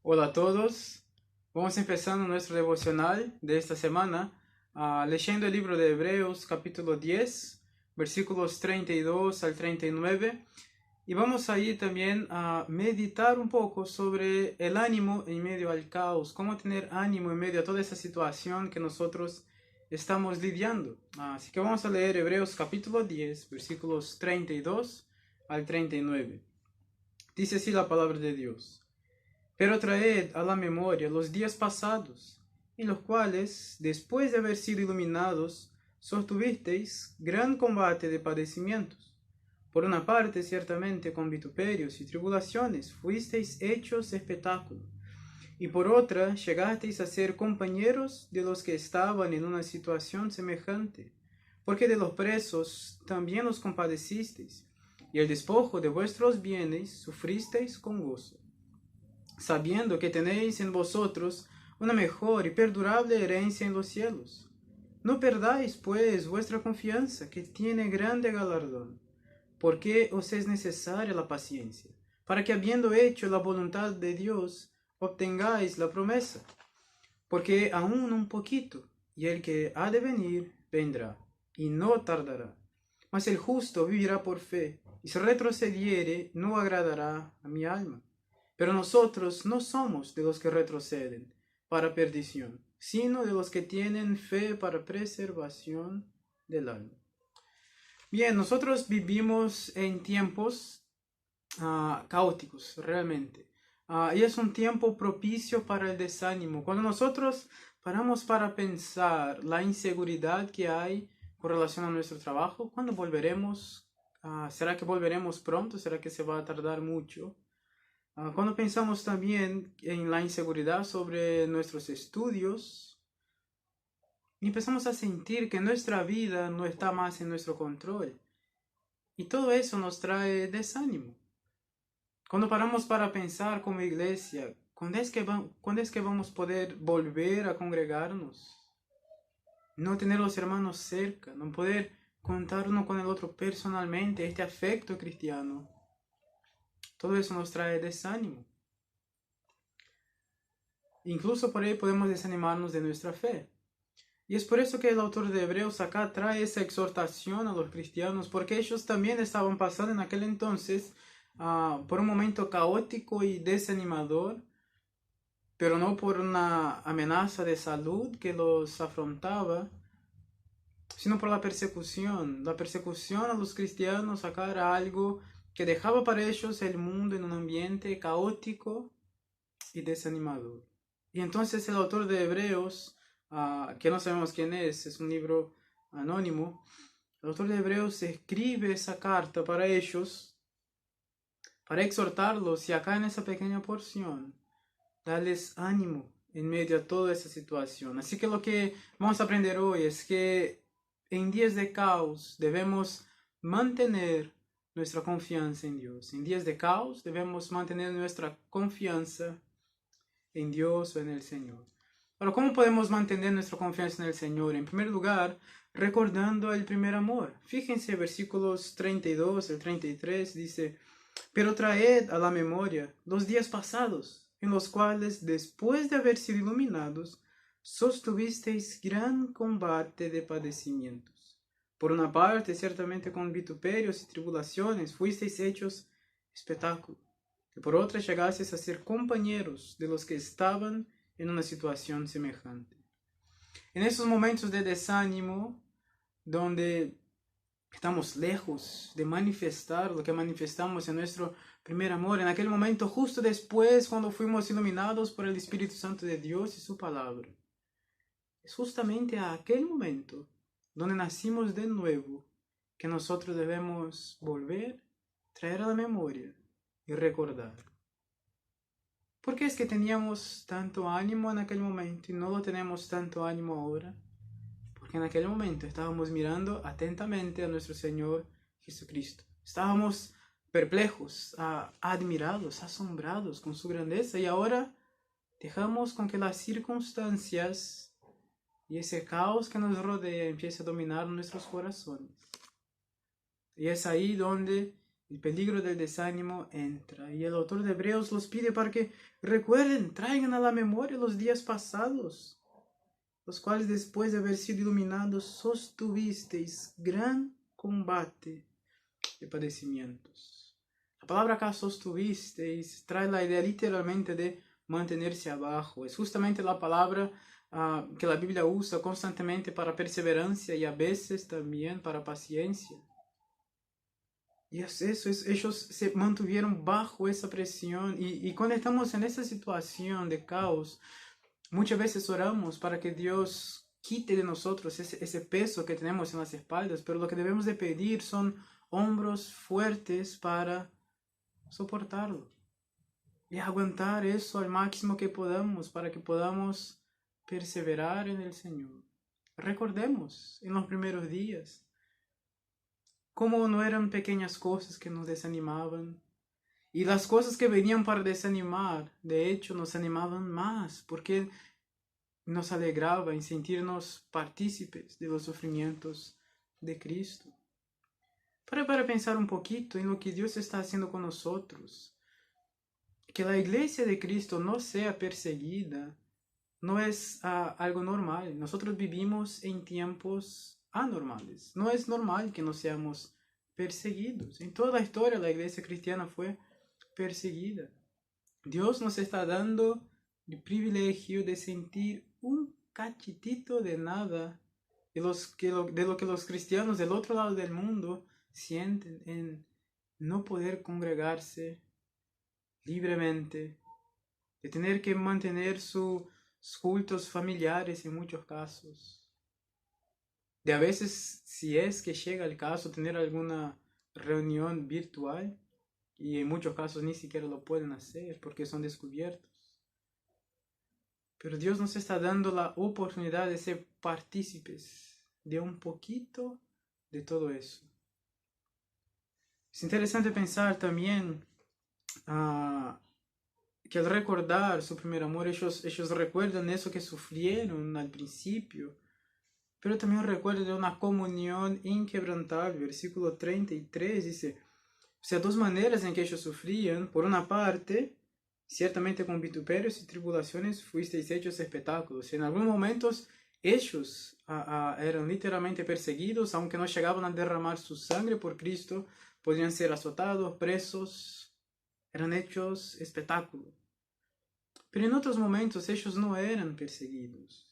Hola a todos. Vamos empezando nuestro devocional de esta semana, leyendo el libro de Hebreos capítulo 10, versículos 32 al 39. Y vamos a ir también a meditar un poco sobre el ánimo en medio al caos, cómo tener ánimo en medio a toda esa situación que nosotros estamos lidiando. Así que vamos a leer Hebreos capítulo 10, versículos 32 al 39. Dice así la palabra de Dios. Pero traed a la memoria los días pasados, en los cuales, después de haber sido iluminados, sostuvisteis gran combate de padecimientos. Por una parte, ciertamente, con vituperios y tribulaciones, fuisteis hechos espectáculo, y por otra, llegasteis a ser compañeros de los que estaban en una situación semejante, porque de los presos también os compadecisteis, y el despojo de vuestros bienes sufristeis con gozo, sabiendo que tenéis en vosotros una mejor y perdurable herencia en los cielos. No perdáis, pues, vuestra confianza, que tiene grande galardón, porque os es necesaria la paciencia, para que habiendo hecho la voluntad de Dios, obtengáis la promesa. Porque aún un poquito, y el que ha de venir vendrá, y no tardará. Mas el justo vivirá por fe, y si retrocediere, no agradará a mi alma. Pero nosotros no somos de los que retroceden para perdición, sino de los que tienen fe para preservación del alma. Bien, nosotros vivimos en tiempos caóticos, realmente. Y es un tiempo propicio para el desánimo. Cuando nosotros paramos para pensar la inseguridad que hay con relación a nuestro trabajo, ¿cuándo volveremos? ¿Será que volveremos pronto? ¿Será que se va a tardar mucho? Cuando pensamos también en la inseguridad sobre nuestros estudios, empezamos a sentir que nuestra vida no está más en nuestro control. Y todo eso nos trae desánimo. Cuando paramos para pensar como iglesia, ¿cuándo es que vamos a poder volver a congregarnos? No tener los hermanos cerca, no poder contar uno con el otro personalmente, este afecto cristiano. Todo eso nos trae desánimo. Incluso por ahí podemos desanimarnos de nuestra fe. Y es por eso que el autor de Hebreos acá trae esa exhortación a los cristianos, porque ellos también estaban pasando en aquel entonces por un momento caótico y desanimador, pero no por una amenaza de salud que los afrontaba, sino por la persecución. La persecución a los cristianos acá era algo que dejaba para ellos el mundo en un ambiente caótico y desanimador. Y entonces el autor de Hebreos, que no sabemos quién es un libro anónimo, el autor de Hebreos escribe esa carta para ellos, para exhortarlos, y acá en esa pequeña porción, darles ánimo en medio a toda esa situación. Así que lo que vamos a aprender hoy es que en días de caos debemos mantener nuestra confianza en Dios. En días de caos debemos mantener nuestra confianza en Dios o en el Señor. Ahora, ¿cómo podemos mantener nuestra confianza en el Señor? En primer lugar, recordando el primer amor. Fíjense, versículos 32 al 33 dice: pero traed a la memoria los días pasados, en los cuales, después de haber sido iluminados, sostuvisteis gran combate de padecimientos. Por una parte, ciertamente con vituperios y tribulaciones, fuisteis hechos espectáculo, y por otra llegasteis a ser compañeros de los que estaban en una situación semejante. En esos momentos de desánimo, donde estamos lejos de manifestar lo que manifestamos en nuestro primer amor, en aquel momento justo después, cuando fuimos iluminados por el Espíritu Santo de Dios y su palabra. Es justamente a aquel momento donde nacimos de nuevo que nosotros debemos volver, traer a la memoria y recordar. ¿Por qué es que teníamos tanto ánimo en aquel momento y no lo tenemos tanto ánimo ahora? Porque en aquel momento estábamos mirando atentamente a nuestro Señor Jesucristo. Estábamos perplejos, admirados, asombrados con su grandeza, y ahora dejamos con que las circunstancias y ese caos que nos rodea empiece a dominar nuestros corazones. Y es ahí donde el peligro del desánimo entra. Y el autor de Hebreos los pide para que recuerden, traigan a la memoria los días pasados, los cuales después de haber sido iluminados sostuvisteis gran combate de padecimientos. La palabra acá sostuvisteis trae la idea literalmente de mantenerse abajo. Es justamente la palabra que la Biblia usa constantemente para perseverancia y a veces también para paciencia. Y es eso, ellos se mantuvieron bajo esa presión. Y cuando estamos en esa situación de caos, muchas veces oramos para que Dios quite de nosotros ese peso que tenemos en las espaldas, pero lo que debemos de pedir son hombros fuertes para soportarlo y aguantar eso al máximo que podamos para que podamos perseverar en el Señor. Recordemos en los primeros días cómo no eran pequeñas cosas que nos desanimaban, y las cosas que venían para desanimar, de hecho, nos animaban más, porque nos alegraba en sentirnos partícipes de los sufrimientos de Cristo. Para pensar un poquito en lo que Dios está haciendo con nosotros. Que la iglesia de Cristo no sea perseguida no es algo normal. Nosotros vivimos en tiempos anormales. No es normal que no seamos perseguidos. En toda la historia la iglesia cristiana fue perseguida. Dios nos está dando el privilegio de sentir un cachitito de nada de lo que los cristianos del otro lado del mundo sienten en no poder congregarse libremente, de tener que mantener sus cultos familiares en muchos casos, de a veces, si es que llega el caso, tener alguna reunión virtual, y en muchos casos ni siquiera lo pueden hacer porque son descubiertos. Pero Dios nos está dando la oportunidad de ser partícipes de un poquito de todo eso. Es interesante pensar también que al recordar su primer amor, ellos recuerdan eso que sufrieron al principio, pero también recuerdan de una comunión inquebrantable. Versículo 33 dice: o sea, dos maneras en que ellos sufrían. Por una parte, ciertamente con vituperios y tribulaciones fuisteis hechos espectáculos. En algunos momentos ellos eran literalmente perseguidos, aunque no llegaban a derramar su sangre por Cristo, podían ser azotados, presos, eran hechos espectáculo. Pero en otros momentos ellos no eran perseguidos.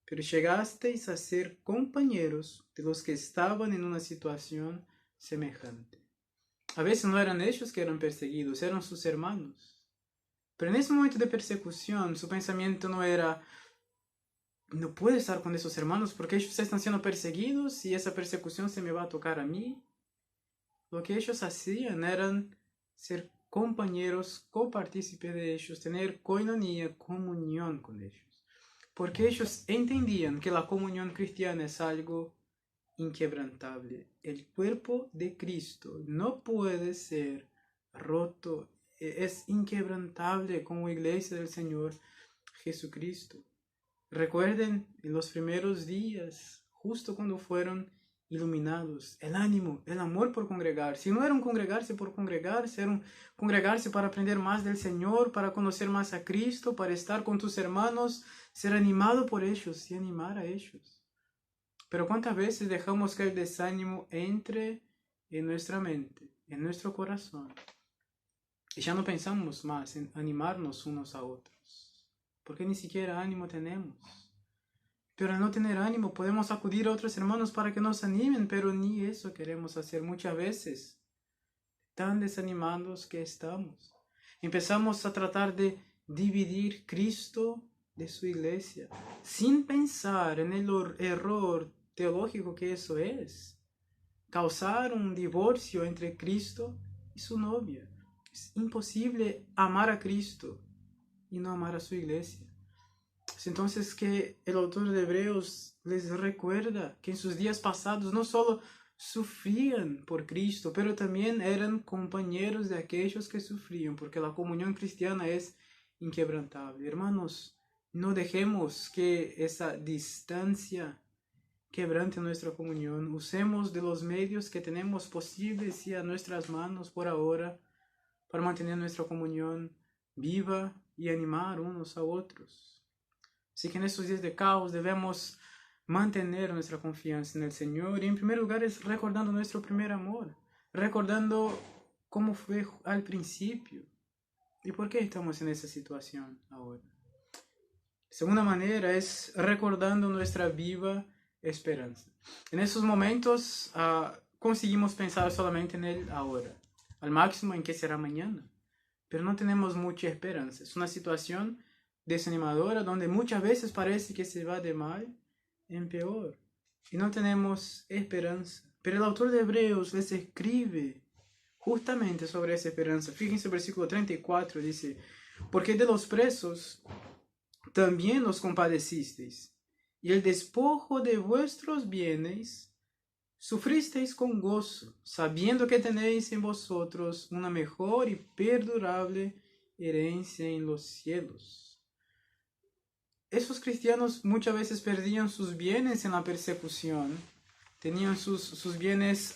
Pero llegasteis a ser compañeros de los que estaban en una situación semejante. A veces no eran ellos que eran perseguidos, eran sus hermanos. Pero en ese momento de persecución, su pensamiento no era: no puedo estar con esos hermanos porque ellos están siendo perseguidos y esa persecución se me va a tocar a mí. Lo que ellos hacían era ser compañeros, copartícipes de ellos, tener koinonia, comunión con ellos. Porque ellos entendían que la comunión cristiana es algo inquebrantable. El cuerpo de Cristo no puede ser roto, es inquebrantable como iglesia del Señor Jesucristo. Recuerden en los primeros días, justo cuando fueron iluminados, el ánimo, el amor por congregarse. Y no era un congregarse por congregarse, era un congregarse para aprender más del Señor, para conocer más a Cristo, para estar con tus hermanos, ser animado por ellos y animar a ellos. Pero ¿cuántas veces dejamos que el desánimo entre en nuestra mente, en nuestro corazón? Y ya no pensamos más en animarnos unos a otros, porque ni siquiera ánimo tenemos. Pero al no tener ánimo podemos acudir a otros hermanos para que nos animen, pero ni eso queremos hacer muchas veces. Tan desanimados que estamos. Empezamos a tratar de dividir Cristo de su iglesia, sin pensar en el error teológico que eso es. Causar un divorcio entre Cristo y su novia. Es imposible amar a Cristo y no amar a su iglesia. Es entonces que el autor de Hebreos les recuerda que en sus días pasados no solo sufrían por Cristo, pero también eran compañeros de aquellos que sufrían, porque la comunión cristiana es inquebrantable. Hermanos, no dejemos que esa distancia quebrante nuestra comunión. Usemos de los medios que tenemos posibles y a nuestras manos por ahora para mantener nuestra comunión viva y animar unos a otros. Así que en estos días de caos debemos mantener nuestra confianza en el Señor y en primer lugar es recordando nuestro primer amor, recordando cómo fue al principio y por qué estamos en esa situación ahora. Segunda manera es recordando nuestra viva esperanza. En esos momentos conseguimos pensar solamente en el ahora, al máximo en qué será mañana, pero no tenemos mucha esperanza. Es una situación desanimadora donde muchas veces parece que se va de mal en peor y no tenemos esperanza. Pero el autor de Hebreos les escribe justamente sobre esa esperanza. Fíjense el versículo 34, dice, porque de los presos también los compadecisteis, y el despojo de vuestros bienes sufristeis con gozo, sabiendo que tenéis en vosotros una mejor y perdurable herencia en los cielos. Esos cristianos muchas veces perdían sus bienes en la persecución, tenían sus bienes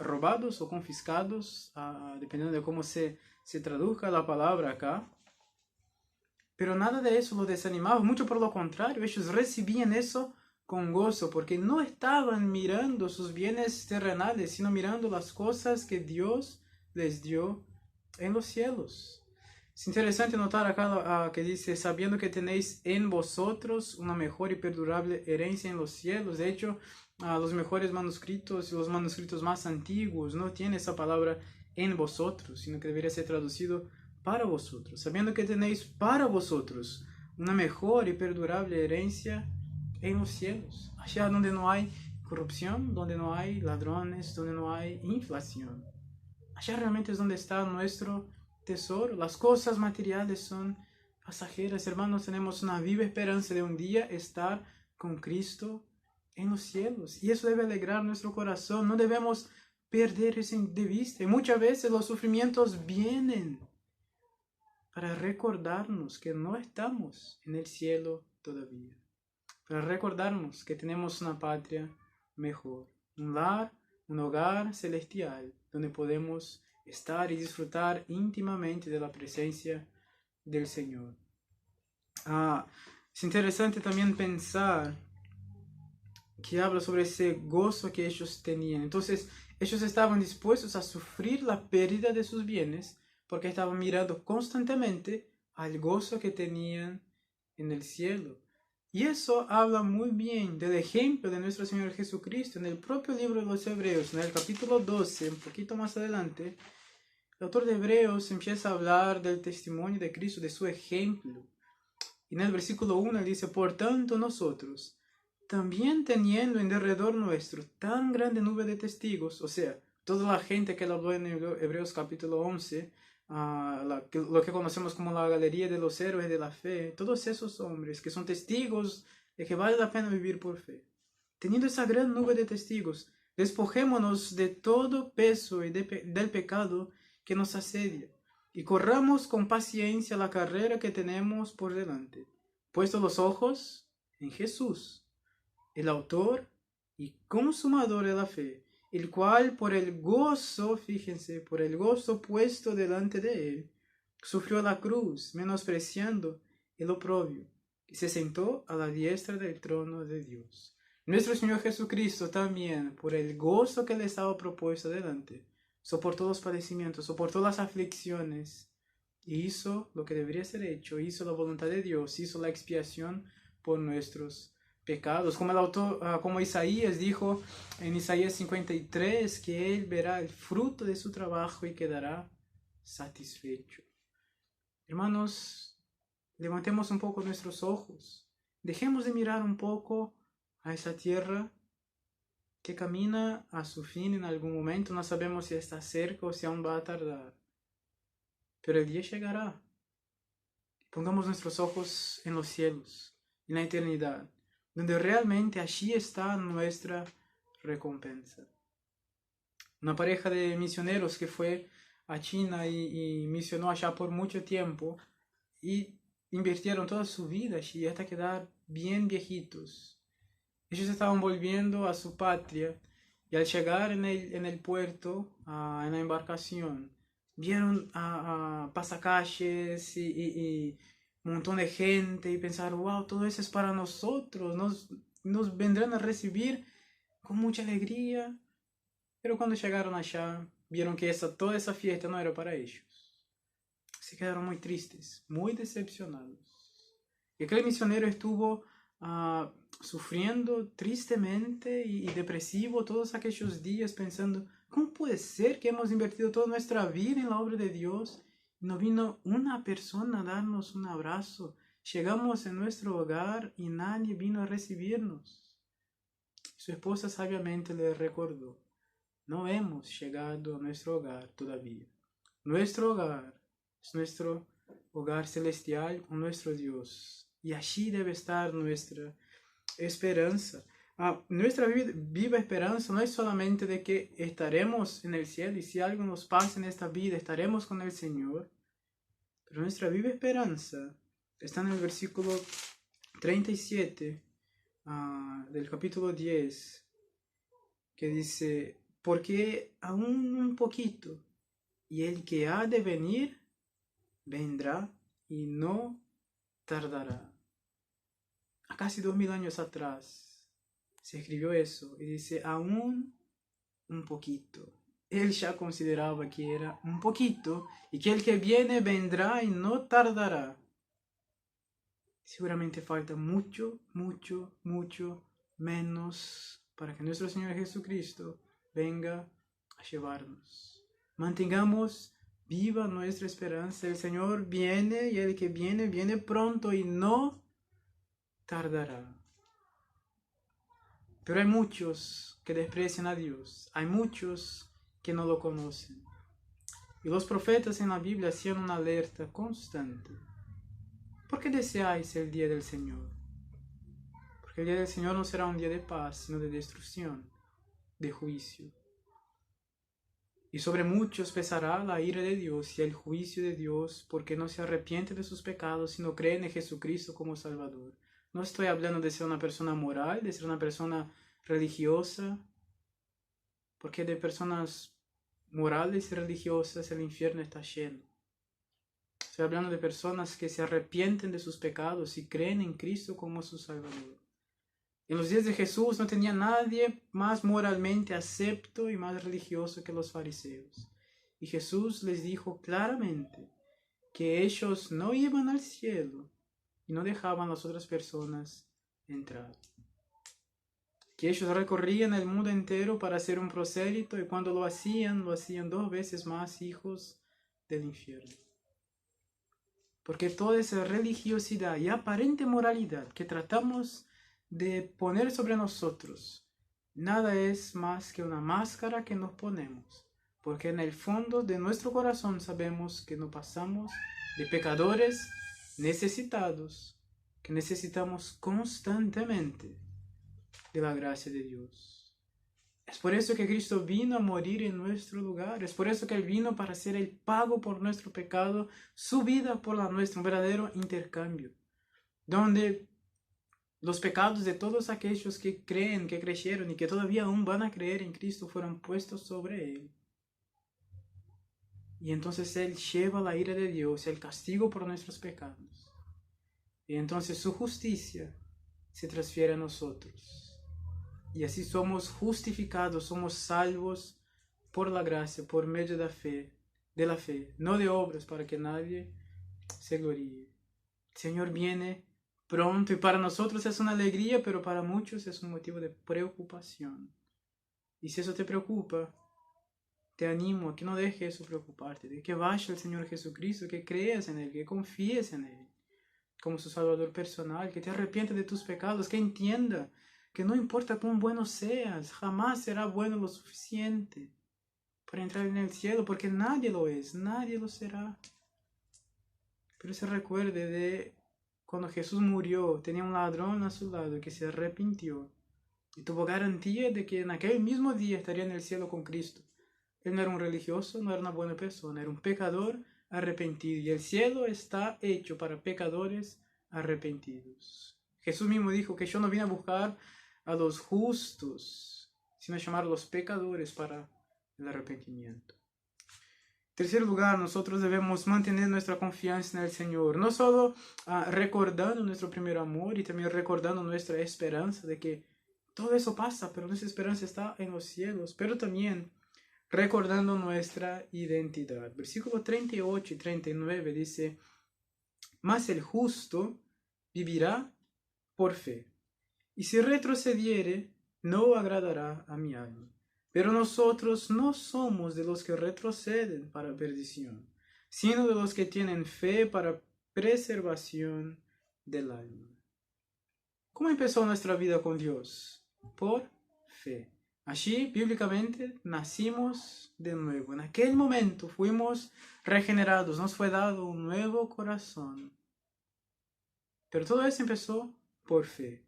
robados o confiscados, dependiendo de cómo se traduzca la palabra acá. Pero nada de eso los desanimaba, mucho por lo contrario, ellos recibían eso con gozo, porque no estaban mirando sus bienes terrenales, sino mirando las cosas que Dios les dio en los cielos. Es interesante notar acá que dice, sabiendo que tenéis en vosotros una mejor y perdurable herencia en los cielos. De hecho, los mejores manuscritos y los manuscritos más antiguos no tienen esa palabra en vosotros, sino que debería ser traducido para vosotros, sabiendo que tenéis para vosotros una mejor y perdurable herencia en los cielos, allá donde no hay corrupción, donde no hay ladrones, donde no hay inflación. Allá realmente es donde está nuestro tesoro. Las cosas materiales son pasajeras, hermanos. Tenemos una viva esperanza de un día estar con Cristo en los cielos, y eso debe alegrar nuestro corazón. No debemos perder eso de vista. Y muchas veces los sufrimientos vienen para recordarnos que no estamos en el cielo todavía, para recordarnos que tenemos una patria mejor, un hogar celestial, donde podemos estar y disfrutar íntimamente de la presencia del Señor. Es interesante también pensar que habla sobre ese gozo que ellos tenían. Entonces, ellos estaban dispuestos a sufrir la pérdida de sus bienes porque estaban mirando constantemente al gozo que tenían en el cielo. Y eso habla muy bien del ejemplo de nuestro Señor Jesucristo. En el propio libro de los Hebreos, en el capítulo 12, un poquito más adelante, el autor de Hebreos empieza a hablar del testimonio de Cristo, de su ejemplo. Y en el versículo 1 dice, por tanto nosotros, también teniendo en derredor nuestro tan grande nube de testigos, o sea, toda la gente que él habló en Hebreos capítulo 11, lo que conocemos como la galería de los héroes de la fe, todos esos hombres que son testigos de que vale la pena vivir por fe. Teniendo esa gran nube de testigos, despojémonos de todo peso y del pecado que nos asedia, y corramos con paciencia la carrera que tenemos por delante, puestos los ojos en Jesús, el autor y consumador de la fe, el cual por el gozo, fíjense, por el gozo puesto delante de él, sufrió la cruz, menospreciando el oprobio, y se sentó a la diestra del trono de Dios. Nuestro Señor Jesucristo también, por el gozo que le estaba propuesto delante, soportó los padecimientos, soportó las aflicciones, y hizo lo que debería ser hecho, hizo la voluntad de Dios, hizo la expiación por nuestros pecados, como el autor, como Isaías dijo en Isaías 53, que él verá el fruto de su trabajo y quedará satisfecho. Hermanos, levantemos un poco nuestros ojos, dejemos de mirar un poco a esa tierra que camina a su fin en algún momento. No sabemos si está cerca o si aún va a tardar, pero el día llegará. Pongamos nuestros ojos en los cielos, en la eternidad, donde realmente allí está nuestra recompensa. Una pareja de misioneros que fue a China y misionó allá por mucho tiempo y invirtieron toda su vida allí hasta quedar bien viejitos. Ellos estaban volviendo a su patria y al llegar en el puerto, en la embarcación, vieron a pasacalles y un montón de gente y pensaron, wow, todo eso es para nosotros, nos vendrán a recibir con mucha alegría. Pero cuando llegaron allá, vieron que toda esa fiesta no era para ellos. Se quedaron muy tristes, muy decepcionados. Y aquel misionero estuvo sufriendo tristemente y depresivo todos aquellos días pensando, ¿cómo puede ser que hemos invertido toda nuestra vida en la obra de Dios y no vino una persona a darnos un abrazo? Llegamos en nuestro hogar y nadie vino a recibirnos. Su esposa sabiamente le recordó, no hemos llegado a nuestro hogar todavía. Nuestro hogar es nuestro hogar celestial con nuestro Dios. Y allí debe estar nuestra esperanza. Nuestra viva esperanza no es solamente de que estaremos en el cielo y si algo nos pasa en esta vida estaremos con el Señor. Pero nuestra viva esperanza está en el versículo 37 del capítulo 10, que dice, porque aún un poquito, y el que ha de venir, vendrá y no tardará. A casi 2000 años atrás se escribió eso y dice, aún un poquito. Él ya consideraba que era un poquito y que el que viene vendrá y no tardará. Seguramente falta mucho, mucho, mucho menos para que nuestro Señor Jesucristo venga a llevarnos. Mantengamos viva nuestra esperanza. El Señor viene y el que viene, viene pronto y no tardará. Pero hay muchos que desprecian a Dios. Hay muchos que no lo conocen. Y los profetas en la Biblia hacían una alerta constante. ¿Por qué deseáis el día del Señor? Porque el día del Señor no será un día de paz, sino de destrucción, de juicio. Y sobre muchos pesará la ira de Dios y el juicio de Dios, porque no se arrepienten de sus pecados, sino creen en Jesucristo como Salvador. No estoy hablando de ser una persona moral, de ser una persona religiosa, porque de personas morales y religiosas el infierno está lleno. Estoy hablando de personas que se arrepienten de sus pecados y creen en Cristo como su Salvador. En los días de Jesús no tenía nadie más moralmente acepto y más religioso que los fariseos. Y Jesús les dijo claramente que ellos no iban al cielo y no dejaban a las otras personas entrar. Que ellos recorrían el mundo entero para ser un prosélito y cuando lo hacían 2 veces más hijos del infierno. Porque toda esa religiosidad y aparente moralidad que tratamos de poner sobre nosotros, nada es más que una máscara que nos ponemos, porque en el fondo de nuestro corazón sabemos que no pasamos de pecadores necesitados, que necesitamos constantemente de la gracia de Dios. Es por eso que Cristo vino a morir en nuestro lugar. Es por eso que Él vino para hacer el pago por nuestro pecado, su vida por la nuestra, un verdadero intercambio, donde los pecados de todos aquellos que creen, que creyeron y que todavía aún van a creer en Cristo fueron puestos sobre Él. Y entonces Él lleva la ira de Dios, el castigo por nuestros pecados. Y entonces su justicia se transfiere a nosotros. Y así somos justificados, somos salvos por la gracia, por medio de la fe, no de obras para que nadie se gloríe. El Señor viene pronto y para nosotros es una alegría, pero para muchos es un motivo de preocupación. Y si eso te preocupa, te animo a que no dejes eso preocuparte, de que vayas al Señor Jesucristo, que creas en Él, que confíes en Él como su Salvador personal, que te arrepientas de tus pecados, que entienda que no importa cuán bueno seas, jamás será bueno lo suficiente para entrar en el cielo, porque nadie lo es, nadie lo será. Pero se recuerde de cuando Jesús murió, tenía un ladrón a su lado que se arrepintió y tuvo garantía de que en aquel mismo día estaría en el cielo con Cristo. Él no era un religioso, no era una buena persona, era un pecador arrepentido y el cielo está hecho para pecadores arrepentidos. Jesús mismo dijo que yo no vine a buscar a los justos, sino llamar a los pecadores para el arrepentimiento. En tercer lugar, nosotros debemos mantener nuestra confianza en el Señor, no solo recordando nuestro primer amor y también recordando nuestra esperanza de que todo eso pasa, pero nuestra esperanza está en los cielos, pero también recordando nuestra identidad. Versículos 38 y 39 dice: mas el justo vivirá por fe, y si retrocediere, no agradará a mi alma. Pero nosotros no somos de los que retroceden para perdición, sino de los que tienen fe para preservación del alma. ¿Cómo empezó nuestra vida con Dios? Por fe. Allí, bíblicamente, nacimos de nuevo. En aquel momento fuimos regenerados, nos fue dado un nuevo corazón. Pero todo eso empezó por fe.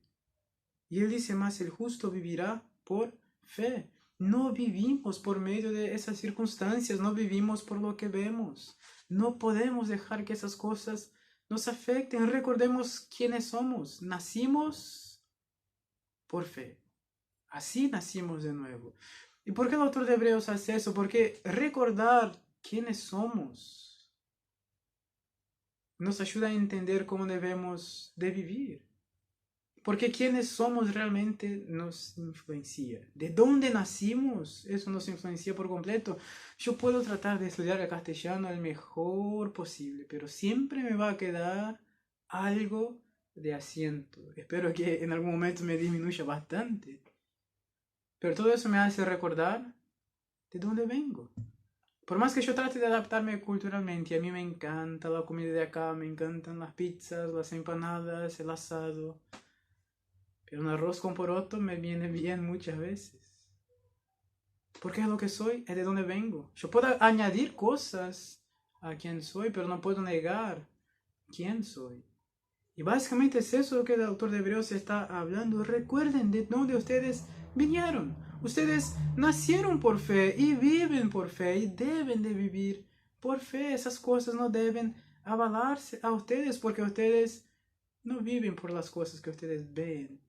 Y él dice más: el justo vivirá por fe. No vivimos por medio de esas circunstancias, no vivimos por lo que vemos. No podemos dejar que esas cosas nos afecten. Recordemos quiénes somos. Nacimos por fe. Así nacimos de nuevo. ¿Y por qué el autor de Hebreos hace eso? Porque recordar quiénes somos nos ayuda a entender cómo debemos de vivir. Porque quiénes somos realmente nos influencia. De dónde nacimos, eso nos influencia por completo. Yo puedo tratar de estudiar el castellano el mejor posible, pero siempre me va a quedar algo de acento. Espero que en algún momento me disminuya bastante. Pero todo eso me hace recordar de dónde vengo. Por más que yo trate de adaptarme culturalmente, a mí me encanta la comida de acá, me encantan las pizzas, las empanadas, el asado. Pero un arroz con poroto me viene bien muchas veces. Porque es lo que soy, es de donde vengo. Yo puedo añadir cosas a quien soy, pero no puedo negar quién soy. Y básicamente es eso lo que el autor de Hebreos está hablando. Recuerden de dónde ustedes vinieron. Ustedes nacieron por fe y viven por fe y deben de vivir por fe. Esas cosas no deben avalarse a ustedes porque ustedes no viven por las cosas que ustedes ven,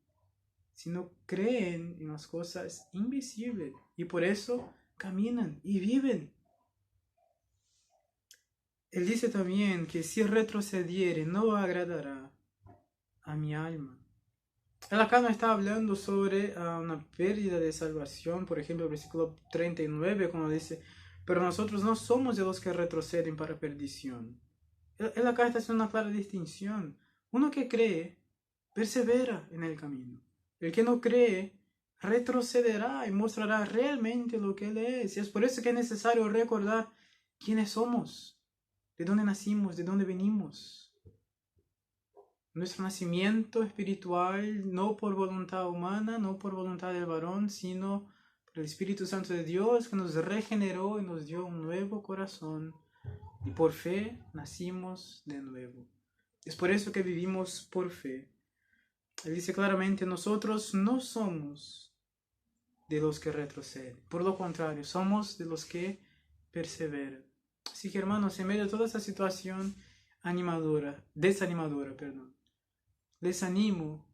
sino creen en las cosas invisibles y por eso caminan y viven. Él dice también que si retrocediere no agradará a mi alma. Él acá no está hablando sobre una pérdida de salvación, por ejemplo, el versículo 39, cuando dice: pero nosotros no somos de los que retroceden para perdición. Él acá está haciendo una clara distinción. Uno que cree, persevera en el camino. El que no cree, retrocederá y mostrará realmente lo que él es. Y es por eso que es necesario recordar quiénes somos, de dónde nacimos, de dónde venimos. Nuestro nacimiento espiritual no por voluntad humana, no por voluntad del varón, sino por el Espíritu Santo de Dios que nos regeneró y nos dio un nuevo corazón. Y por fe nacimos de nuevo. Es por eso que vivimos por fe. Él dice claramente: nosotros no somos de los que retroceden. Por lo contrario, somos de los que perseveran. Así que, hermanos, en medio de toda esta situación desanimadora, les animo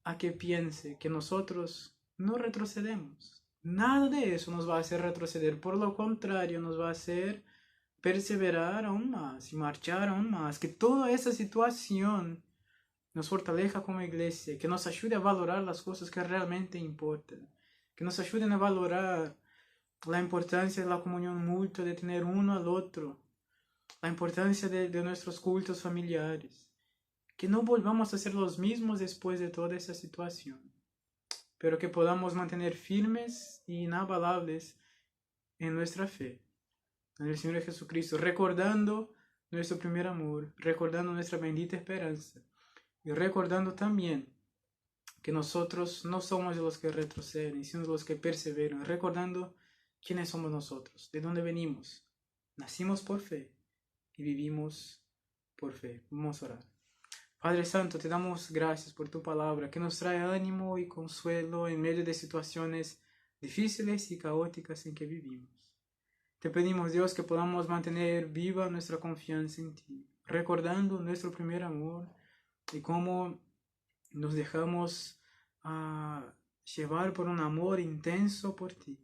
a que piense que nosotros no retrocedemos. Nada de eso nos va a hacer retroceder. Por lo contrario, nos va a hacer perseverar aún más y marchar aún más. Que toda esa situación nos fortalezca como iglesia, que nos ayude a valorar las cosas que realmente importan, que nos ayuden a valorar la importancia de la comunión mutua, de tener uno al otro, la importancia de nuestros cultos familiares, que no volvamos a ser los mismos después de toda esa situación, pero que podamos mantener firmes e inabalables en nuestra fe, en el Señor Jesucristo, recordando nuestro primer amor, recordando nuestra bendita esperanza, y recordando también que nosotros no somos de los que retroceden, sino de los que perseveran, recordando quiénes somos nosotros, de dónde venimos. Nacimos por fe y vivimos por fe. Vamos a orar. Padre Santo, te damos gracias por tu palabra, que nos trae ánimo y consuelo en medio de situaciones difíciles y caóticas en que vivimos. Te pedimos, Dios, que podamos mantener viva nuestra confianza en ti, recordando nuestro primer amor y cómo nos dejamos a llevar por un amor intenso por ti.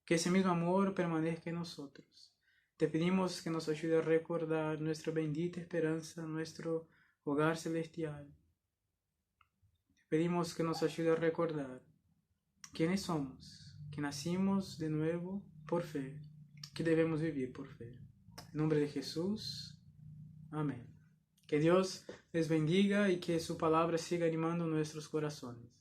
Que ese mismo amor permanezca en nosotros. Te pedimos que nos ayude a recordar nuestra bendita esperanza, nuestro hogar celestial. Te pedimos que nos ayude a recordar quiénes somos, que nacimos de nuevo por fe, que debemos vivir por fe. En nombre de Jesús, amén. Que Dios les bendiga y que su palabra siga animando nuestros corazones.